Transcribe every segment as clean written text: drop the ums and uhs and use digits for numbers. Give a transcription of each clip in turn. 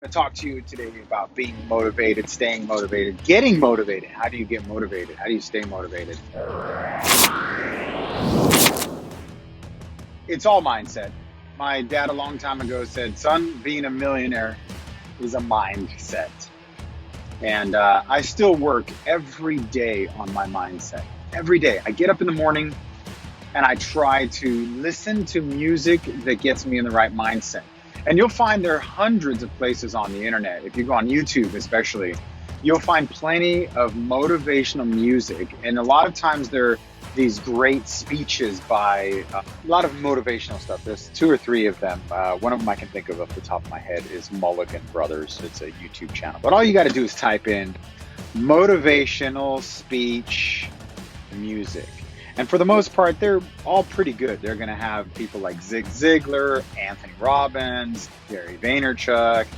To talk to you today about being motivated, staying motivated, getting motivated. How do you get motivated? How do you stay motivated? It's all mindset. My dad a long time ago said, son, being a millionaire is a mindset. And I still work every day on my mindset. Every day. I get up in the morning and I try to listen to music that gets me in the right mindset. And you'll find there are hundreds of places on the internet. If you go on YouTube, especially, you'll find plenty of motivational music. And a lot of times there are these great speeches by a lot of motivational stuff. There's two or three of them. One of them I can think of off the top of my head is Mulligan Brothers. It's a YouTube channel. But all you got to do is type in motivational speech music. And for the most part, they're all pretty good. They're going to have people like Zig Ziglar, Anthony Robbins, Gary Vaynerchuk,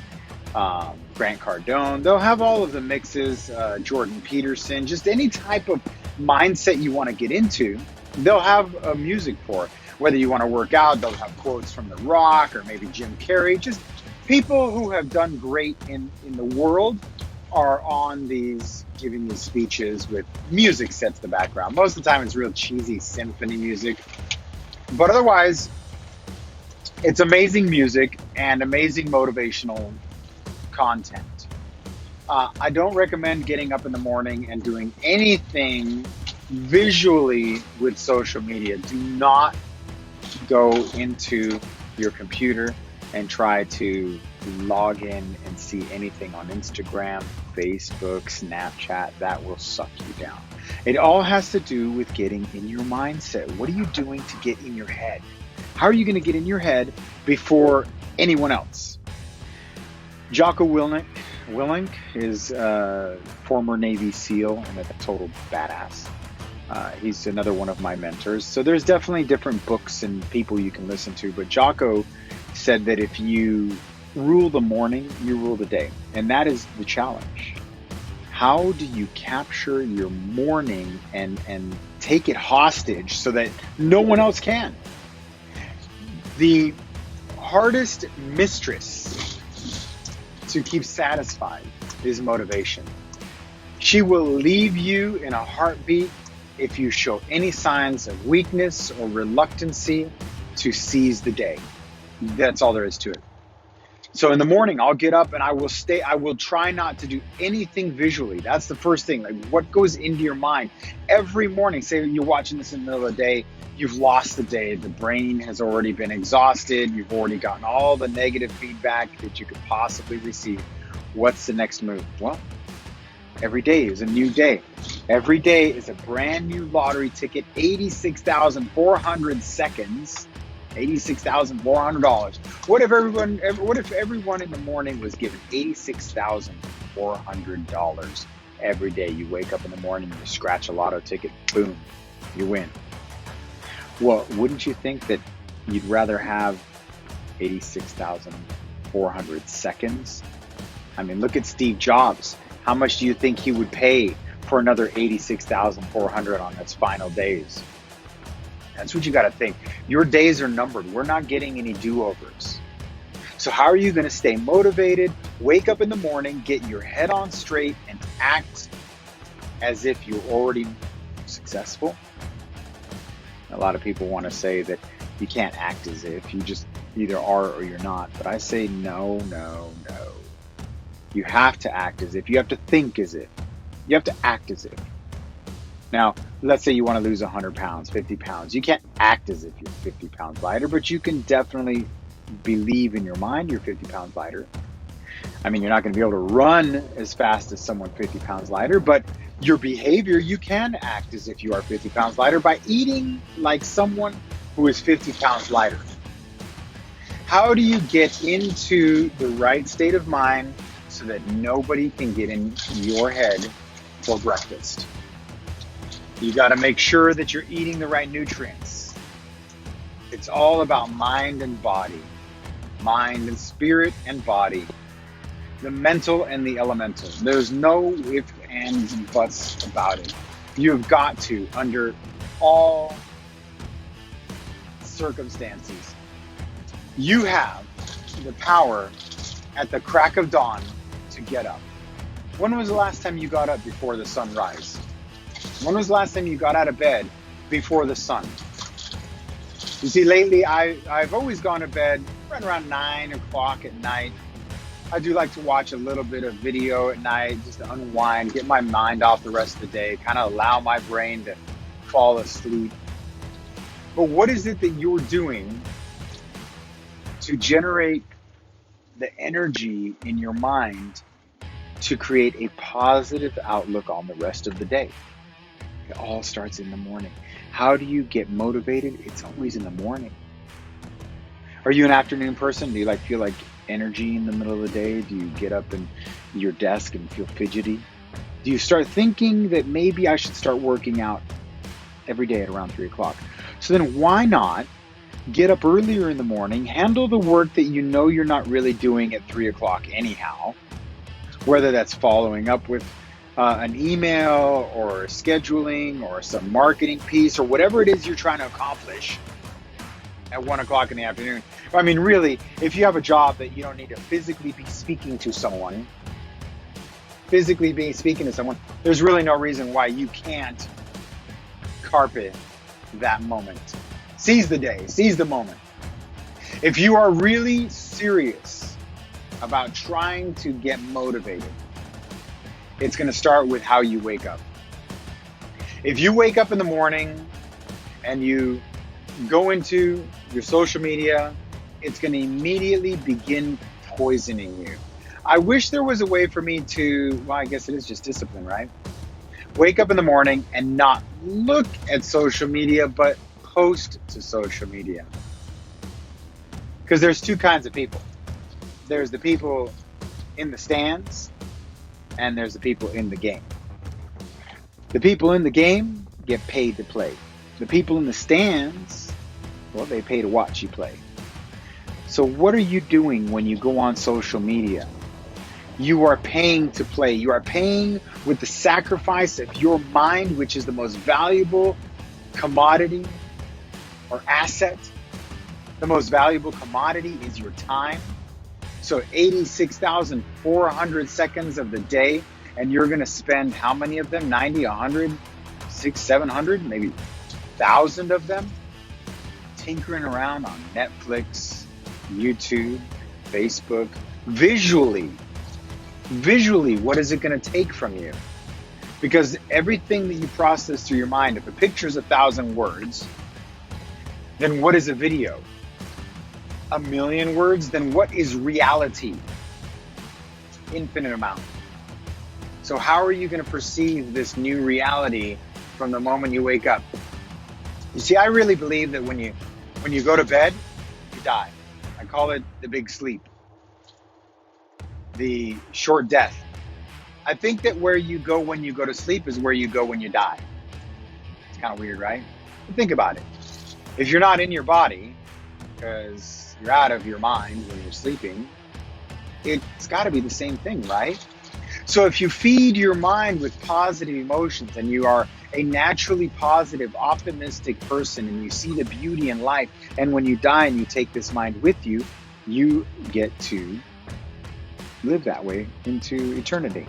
Grant Cardone. They'll have all of the mixes, Jordan Peterson, just any type of mindset you want to get into, they'll have music for it. Whether you want to work out, they'll have quotes from The Rock or maybe Jim Carrey. Just people who have done great in the world are on these giving these speeches with music set to the background. Most of the time it's real cheesy symphony music, but otherwise it's amazing music and amazing motivational content. I don't recommend getting up in the morning and doing anything visually with social media. Do not go into your computer and try to log in and see anything on Instagram, Facebook, Snapchat. That will suck you down. It all has to do with getting in your mindset. What are you doing to get in your head? How are you going to get in your head before anyone else? Jocko Willink is a former Navy SEAL and a total badass. He's another one of my mentors. So there's definitely different books and people you can listen to, but Jocko said that if you rule the morning, you rule the day. And that is the challenge. How do you capture your morning and take it hostage so that no one else can? The hardest mistress to keep satisfied is motivation. She will leave you in a heartbeat if you show any signs of weakness or reluctancy to seize the day. That's all there is to it. So in the morning, I'll get up and I will try not to do anything visually. That's the first thing. Like, what goes into your mind every morning? Say you're watching this in the middle of the day, you've lost the day. The brain has already been exhausted. You've already gotten all the negative feedback that you could possibly receive. What's the next move? Well, every day is a new day. Every day is a brand new lottery ticket, 86,400 seconds. $86,400. What if everyone in the morning was given $86,400 every day? You wake up in the morning, you scratch a lotto ticket, boom, you win. Well, wouldn't you think that you'd rather have 86,400 seconds? I mean, look at Steve Jobs. How much do you think he would pay for another 86,400 on his final days? That's what you got to think. Your days are numbered. We're not getting any do-overs. So how are you going to stay motivated, wake up in the morning, get your head on straight, and act as if you're already successful? A lot of people want to say that you can't act as if. You just either are or you're not. But I say no. You have to act as if. You have to think as if. You have to act as if. Now, let's say you want to lose 100 pounds, 50 pounds. You can't act as if you're 50 pounds lighter, but you can definitely believe in your mind you're 50 pounds lighter. I mean, you're not going to be able to run as fast as someone 50 pounds lighter, but your behavior, you can act as if you are 50 pounds lighter by eating like someone who is 50 pounds lighter. How do you get into the right state of mind so that nobody can get in your head for breakfast? You got to make sure that you're eating the right nutrients. It's all about mind and body, mind and spirit and body, the mental and the elemental. There's no ifs, ands, and buts about it. You've got to, under all circumstances, you have the power at the crack of dawn to get up. When was the last time you got up before the sunrise? When was the last time you got out of bed before the sun? You see, lately I've always gone to bed right around 9 o'clock at night. I do like to watch a little bit of video at night just to unwind, get my mind off the rest of the day, kind of allow my brain to fall asleep. But what is it that you're doing to generate the energy in your mind to create a positive outlook on the rest of the day? It all starts in the morning. How do you get motivated? It's always in the morning. Are you an afternoon person? Do you feel like energy in the middle of the day? Do you get up in your desk and feel fidgety? Do you start thinking that maybe I should start working out every day at around 3 o'clock? So then why not get up earlier in the morning, handle the work that you know you're not really doing at 3 o'clock anyhow, whether that's following up with an email or scheduling or some marketing piece or whatever it is you're trying to accomplish at 1 o'clock in the afternoon. I mean, really, if you have a job that you don't need to physically be speaking to someone, there's really no reason why you can't carpe that moment. Seize the day, seize the moment. If you are really serious about trying to get motivated, it's going to start with how you wake up. If you wake up in the morning and you go into your social media, it's going to immediately begin poisoning you. I wish there was a way for me to, well, I guess it is just discipline, right? Wake up in the morning and not look at social media, but post to social media. Because there's two kinds of people. There's the people in the stands, and there's the people in the game. The people in the game get paid to play. The people in the stands, well, they pay to watch you play. So what are you doing when you go on social media? You are paying to play. You are paying with the sacrifice of your mind, which is the most valuable commodity or asset. The most valuable commodity is your time. So 86,400 seconds of the day, and you're going to spend how many of them? 90, 100, 600, 700, maybe 1,000 of them tinkering around on Netflix, YouTube, Facebook. Visually, what is it going to take from you? Because everything that you process through your mind, if a picture is 1,000 words, then what is a video? 1,000,000 words? Then what is reality? Infinite amount. So how are you going to perceive this new reality from the moment you wake up? You see, I really believe that when you go to bed, you die. I call it the big sleep, the short death. I think that where you go when you go to sleep is where you go when you die. It's kind of weird, right? But think about it. If you're not in your body, because you're out of your mind when you're sleeping, it's got to be the same thing, right? So if you feed your mind with positive emotions and you are a naturally positive, optimistic person and you see the beauty in life, and when you die and you take this mind with you, you get to live that way into eternity.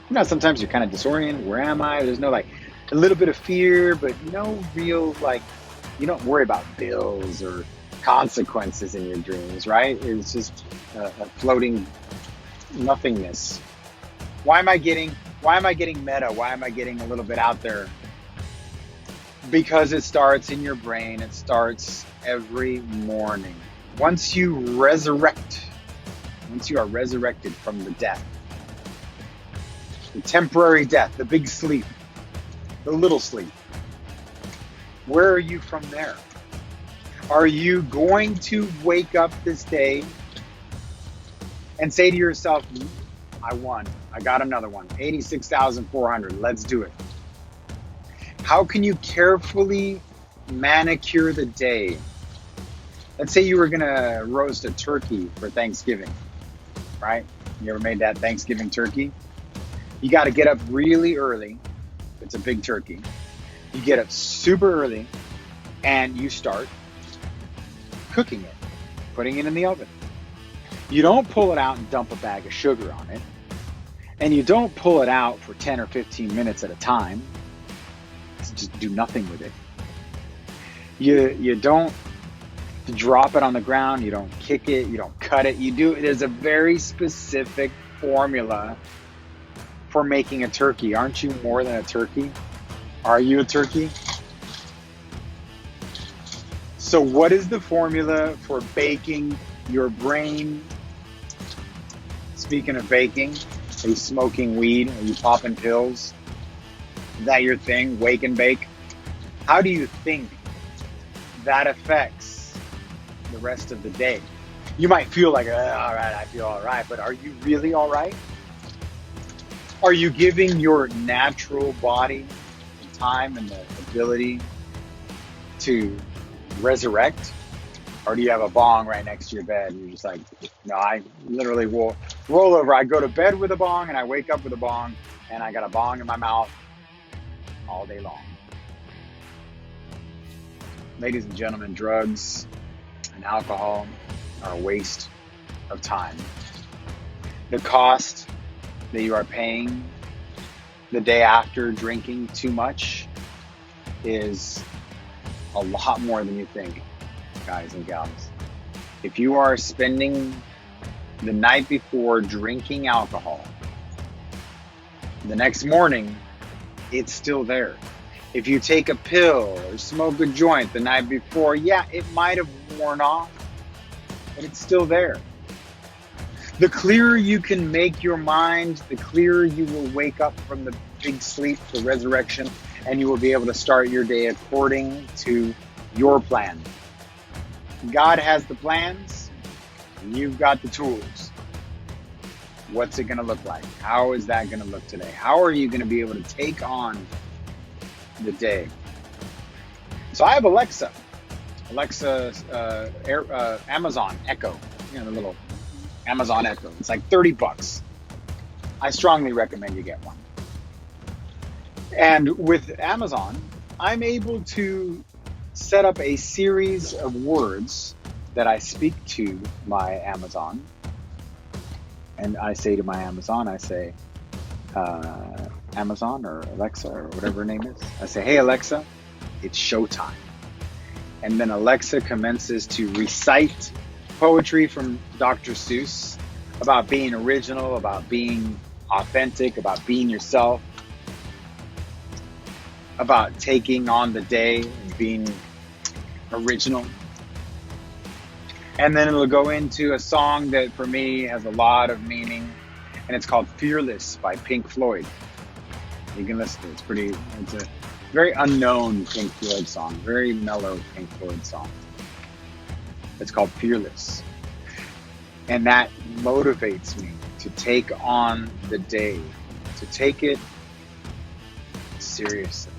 You know, sometimes you're kind of disoriented. Where am I? There's no a little bit of fear, but no real you don't worry about bills or consequences in your dreams, right? It's just a floating nothingness. Why am I getting meta? Why am I getting a little bit out there? Because it starts in your brain. It starts every morning. Once you are resurrected from the death, the temporary death, the big sleep, the little sleep, where are you from there? Are you going to wake up this day and say to yourself, I won. I got another one. 86,400. Let's do it. How can you carefully manicure the day? Let's say you were going to roast a turkey for Thanksgiving, right? You ever made that Thanksgiving turkey? You got to get up really early. It's a big turkey. You get up super early and you start cooking it, putting it in the oven. You don't pull it out and dump a bag of sugar on it. And you don't pull it out for 10 or 15 minutes at a time. Just do nothing with it. You don't drop it on the ground. You don't kick it. You don't cut it. There's a very specific formula for making a turkey. Aren't you more than a turkey? Are you a turkey? So what is the formula for baking your brain? Speaking of baking, are you smoking weed? Are you popping pills? Is that your thing? Wake and bake? How do you think that affects the rest of the day? You might feel like, all right, I feel all right, but are you really all right? Are you giving your natural body the time and the ability to resurrect? Or do you have a bong right next to your bed and you're just like, no, I literally will roll over. I go to bed with a bong and I wake up with a bong and I got a bong in my mouth all day long. Ladies and gentlemen, drugs and alcohol are a waste of time. The cost that you are paying the day after drinking too much is a lot more than you think, guys and gals. If you are spending the night before drinking alcohol, the next morning, it's still there. If you take a pill or smoke a joint the night before, yeah, it might have worn off, but it's still there. The clearer you can make your mind, the clearer you will wake up from the big sleep, the resurrection, and you will be able to start your day according to your plan. God has the plans, and you've got the tools. What's it going to look like? How is that going to look today? How are you going to be able to take on the day? So I have Alexa, Amazon Echo, the little Amazon Echo. It's like $30. I strongly recommend you get one. And with Amazon, I'm able to set up a series of words that I speak to my Amazon. And I say to my Amazon, I say, Amazon or Alexa or whatever her name is. I say, hey, Alexa, it's showtime. And then Alexa commences to recite poetry from Dr. Seuss about being original, about being authentic, about being yourself, about taking on the day and being original. And then it'll go into a song that for me has a lot of meaning, and it's called Fearless by Pink Floyd. You can listen to it. It's a very unknown Pink Floyd song, very mellow Pink Floyd song. It's called Fearless. And that motivates me to take on the day, to take it seriously.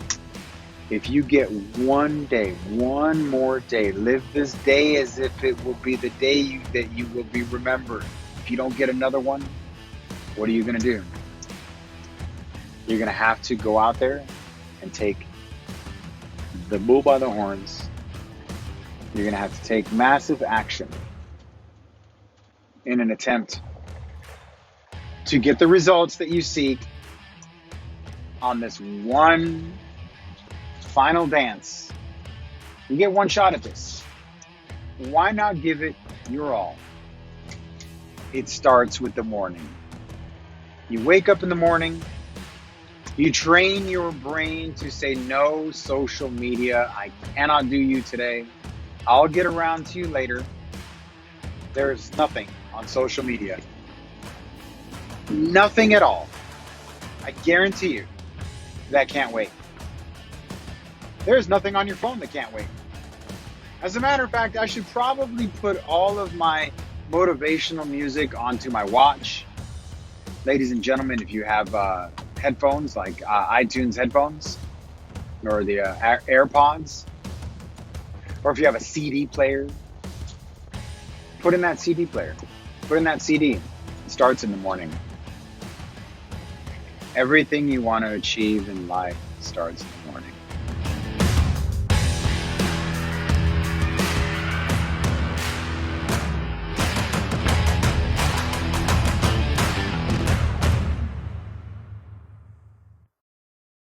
If you get one day, one more day, live this day as if it will be the day that you will be remembered. If you don't get another one, what are you going to do? You're going to have to go out there and take the bull by the horns. You're going to have to take massive action in an attempt to get the results that you seek on this one final dance. You get one shot at this. Why not give it your all? It starts with the morning. You wake up in the morning. You train your brain to say no social media. I cannot do you today. I'll get around to you later. There's nothing on social media. Nothing at all. I guarantee you that can't wait. There's nothing on your phone that can't wait. As a matter of fact, I should probably put all of my motivational music onto my watch. Ladies and gentlemen, if you have headphones like iTunes headphones or the AirPods, or if you have a CD player, put in that CD player. Put in that CD. It starts in the morning. Everything you want to achieve in life starts in the morning.